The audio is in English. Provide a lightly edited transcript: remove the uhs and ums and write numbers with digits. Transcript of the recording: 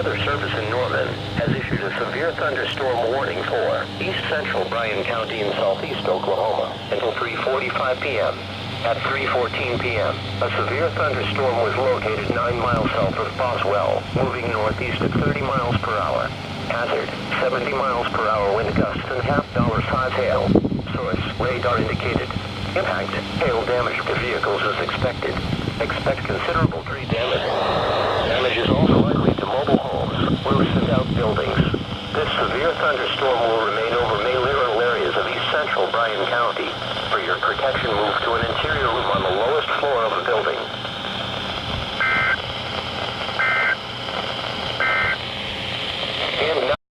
Weather Service in Norman has issued a severe thunderstorm warning for east central Bryan County in southeast Oklahoma until 3:45 p.m. At 3:14 p.m., a severe thunderstorm was located 9 miles south of Boswell, moving northeast at 30 miles per hour. Hazard, 70 miles per hour wind gusts and half-dollar size hail. Source, radar indicated. Impact, hail damage to vehicles is expected. Expect considerable tree damage. Damage is also likely to mobile homes, roofs, and outbuildings. This severe thunderstorm will remain over many rural areas of east central Bryan County. For your protection, move